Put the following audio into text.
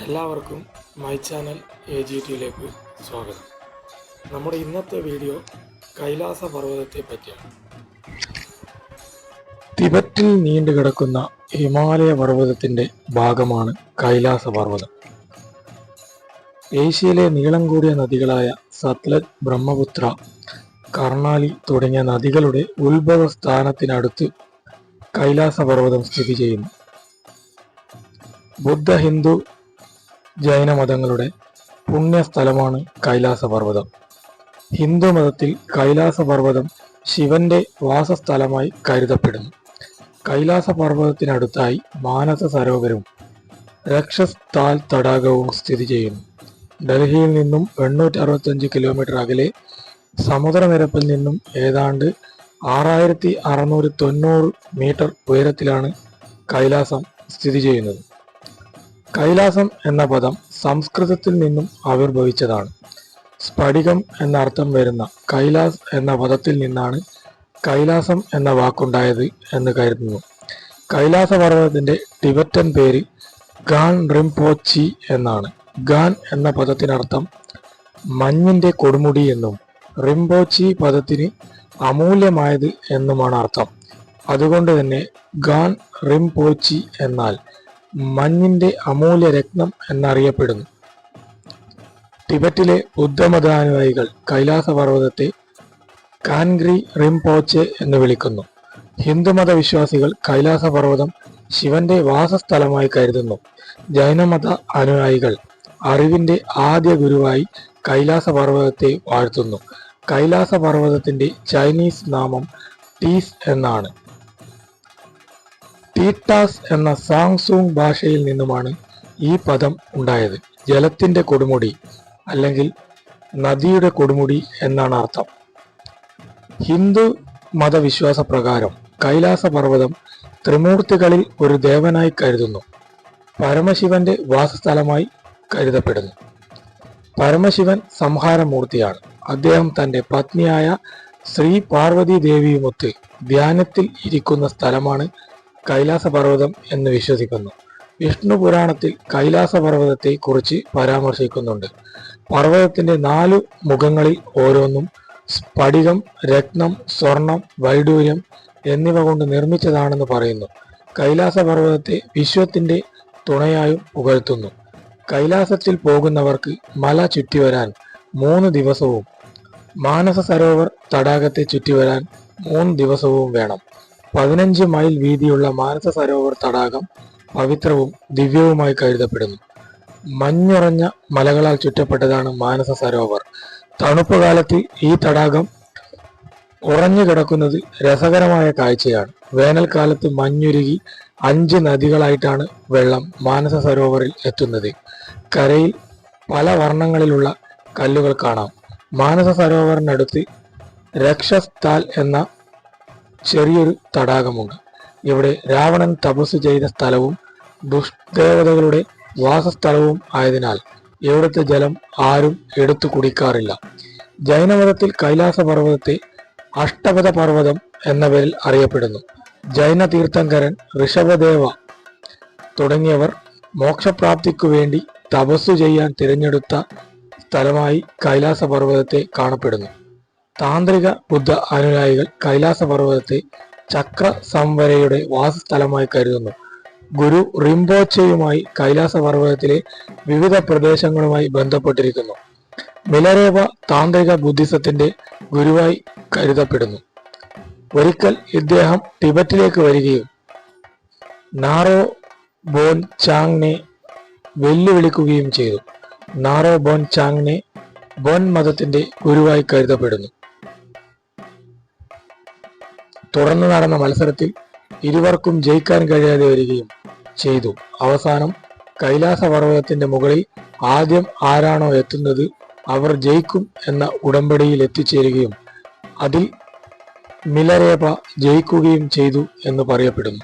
എല്ലാവർക്കും my channel AGTയിലേക്ക് സ്വാഗതം. നമ്മുടെ ഇന്നത്തെ വീഡിയോ കൈലാസ പർവ്വതത്തെ പറ്റിയാണ്. തിബറ്റിൽ നീണ്ടുകിടക്കുന്ന ഹിമാലയ പർവ്വതത്തിൻ്റെ ഭാഗമാണ് കൈലാസ പർവ്വതം. ഏഷ്യയിലെ നീളം കൂടിയ നദികളായ സത്ലജ്, ബ്രഹ്മപുത്ര, കർണാലി തുടങ്ങിയ നദികളുടെ ഉത്ഭവ സ്ഥാനത്തിനടുത്ത് കൈലാസ പർവ്വതം സ്ഥിതി ചെയ്യുന്നു. ബുദ്ധ, ഹിന്ദു, ജൈന മതങ്ങളുടെ പുണ്യസ്ഥലമാണ് കൈലാസ പർവ്വതം. ഹിന്ദു മതത്തിൽ കൈലാസ പർവ്വതം ശിവന്റെ വാസസ്ഥലമായി കരുതപ്പെടുന്നു. കൈലാസ പർവ്വതത്തിനടുത്തായി മാനസ സരോവരവും രക്ഷസ്ഥാൽ തടാകവും സ്ഥിതി ചെയ്യുന്നു. ഡൽഹിയിൽ നിന്നും 865 കിലോമീറ്റർ അകലെ, സമുദ്രനിരപ്പിൽ നിന്നും ഏതാണ്ട് 6690 മീറ്റർ ഉയരത്തിലാണ് കൈലാസം സ്ഥിതി ചെയ്യുന്നത്. കൈലാസം എന്ന പദം സംസ്കൃതത്തിൽ നിന്നും ആവിർഭവിച്ചതാണ്. സ്ഫടികം എന്ന അർത്ഥം വരുന്ന കൈലാസ് എന്ന പദത്തിൽ നിന്നാണ് കൈലാസം എന്ന വാക്കുണ്ടായത് എന്ന് കരുതുന്നു. കൈലാസ പർവ്വതത്തിന്റെ ടിബറ്റൻ പേര് ഗാൻ റിംപോച്ചി എന്നാണ്. ഗാൻ എന്ന പദത്തിനർത്ഥം മഞ്ഞിന്റെ കൊടുമുടി എന്നും റിംപോച്ചി പദത്തിന് അമൂല്യമായത് എന്നുമാണ് അർത്ഥം. അതുകൊണ്ട് തന്നെ ഗാൻ റിംപോച്ചി എന്നാൽ മഞ്ഞിന്റെ അമൂല്യ രത്നം എന്നറിയപ്പെടുന്നു. ടിബറ്റിലെ ബുദ്ധമതാനുയായികൾ കൈലാസ പർവ്വതത്തെ കാൻഗ്രി റിംപോച്ചെ എന്ന് വിളിക്കുന്നു. ഹിന്ദുമത വിശ്വാസികൾ കൈലാസ പർവ്വതം ശിവന്റെ വാസസ്ഥലമായി കരുതുന്നു. ജൈനമത അനുയായികൾ അറിവിന്റെ ആദ്യ ഗുരുവായി കൈലാസ പർവ്വതത്തെ വാഴ്ത്തുന്നു. കൈലാസ പർവ്വതത്തിന്റെ ചൈനീസ് നാമം ടീസ് എന്നാണ്. ടീറ്റാസ് എന്ന സാങ്സൂങ് ഭാഷയിൽ നിന്നുമാണ് ഈ പദം ഉണ്ടായത്. ജലത്തിന്റെ കൊടുമുടി അല്ലെങ്കിൽ നദിയുടെ കൊടുമുടി എന്നാണ് അർത്ഥം. ഹിന്ദു മതവിശ്വാസ പ്രകാരം കൈലാസ പർവ്വതം ത്രിമൂർത്തികളിൽ ഒരു ദേവനായി കരുതുന്നു. പരമശിവന്റെ വാസസ്ഥലമായി കരുതപ്പെടുന്നു. പരമശിവൻ സംഹാരമൂർത്തിയാണ്. അദ്ദേഹം തന്റെ പത്നിയായ ശ്രീ പാർവതി ദേവിയുമൊത്ത് ധ്യാനത്തിൽ ഇരിക്കുന്ന സ്ഥലമാണ് കൈലാസ പർവ്വതം എന്ന് വിശ്വസിക്കുന്നു. വിഷ്ണു പുരാണത്തിൽ കൈലാസ പർവ്വതത്തെ കുറിച്ച് പരാമർശിക്കുന്നുണ്ട്. പർവ്വതത്തിന്റെ 4 മുഖങ്ങളിൽ ഓരോന്നും സ്ഫടികം, രത്നം, സ്വർണം, വൈഡൂര്യം എന്നിവ കൊണ്ട് നിർമ്മിച്ചതാണെന്ന് പറയുന്നു. കൈലാസ പർവ്വതത്തെ വിശ്വത്തിന്റെ തുണയായും പുകഴ്ത്തുന്നു. കൈലാസത്തിൽ പോകുന്നവർക്ക് മല ചുറ്റിവരാൻ 3 ദിവസവും മാനസ സരോവർ തടാകത്തെ ചുറ്റിവരാൻ 3 ദിവസവും വേണം. 15 മൈൽ വീതിയുള്ള മാനസ സരോവർ തടാകം പവിത്രവും ദിവ്യവുമായി കരുതപ്പെടുന്നു. മഞ്ഞുറഞ്ഞ മലകളാൽ ചുറ്റപ്പെട്ടതാണ് മാനസ സരോവർ. തണുപ്പ് കാലത്ത് ഈ തടാകം ഉറഞ്ഞു കിടക്കുന്നത് രസകരമായ കാഴ്ചയാണ്. വേനൽക്കാലത്ത് മഞ്ഞുരുകി 5 നദികളായിട്ടാണ് വെള്ളം മാനസ സരോവറിൽ എത്തുന്നത്. കരയിൽ പല വർണ്ണങ്ങളിലുള്ള കല്ലുകൾ കാണാം. മാനസ സരോവറിനടുത്ത് രക്ഷസ്ഥാൽ എന്ന ചെറിയൊരു തടാകമുണ്ട്. ഇവിടെ രാവണൻ തപസ് ചെയ്ത സ്ഥലവും ദുഷ്ദേവതകളുടെ വാസസ്ഥലവും ആയതിനാൽ ഇവിടുത്തെ ജലം ആരും എടുത്തു കുടിക്കാറില്ല. ജൈനമതത്തിൽ കൈലാസ പർവ്വതത്തെ അഷ്ടപദ പർവ്വതം എന്ന പേരിൽ അറിയപ്പെടുന്നു. ജൈന തീർത്ഥങ്കരൻ, ഋഷഭദേവ തുടങ്ങിയവർ മോക്ഷപ്രാപ്തിക്കു വേണ്ടി തപസ്സു ചെയ്യാൻ തിരഞ്ഞെടുത്ത സ്ഥലമായി കൈലാസ പർവ്വതത്തെ കാണപ്പെടുന്നു. താന്ത്രിക ബുദ്ധ അനുയായികൾ കൈലാസ പർവ്വതത്തെ ചക്ര സംവരയുടെ വാസസ്ഥലമായി കരുതുന്നു. ഗുരു റിംപോച്ചെയുമായി കൈലാസ പർവ്വതത്തിലെ വിവിധ പ്രദേശങ്ങളുമായി ബന്ധപ്പെട്ടിരിക്കുന്നു. മിലരേവ താന്ത്രിക ബുദ്ധിസത്തിന്റെ ഗുരുവായി കരുതപ്പെടുന്നു. ഒരിക്കൽ ഇദ്ദേഹം ടിബറ്റിലേക്ക് വരികയും നാറോ ബോൻ ചാങ്ങിനെ വെല്ലുവിളിക്കുകയും ചെയ്തു. നാറോ ബോൻ ചാങ്ങിനെ ബോൻ മതത്തിന്റെ ഗുരുവായി കരുതപ്പെടുന്നു. തുടർന്ന് നടന്ന മത്സരത്തിൽ ഇരുവർക്കും ജയിക്കാൻ കഴിയാതെ വരികയും ചെയ്തു. അവസാനം കൈലാസ പർവ്വതത്തിന്റെ മുകളിൽ ആദ്യം ആരാണോ എത്തുന്നത് അവർ ജയിക്കും എന്ന ഉടമ്പടിയിൽ എത്തിച്ചേരുകയും അതിൽ മിലരേപ ജയിക്കുകയും ചെയ്തു എന്ന് പറയപ്പെടുന്നു.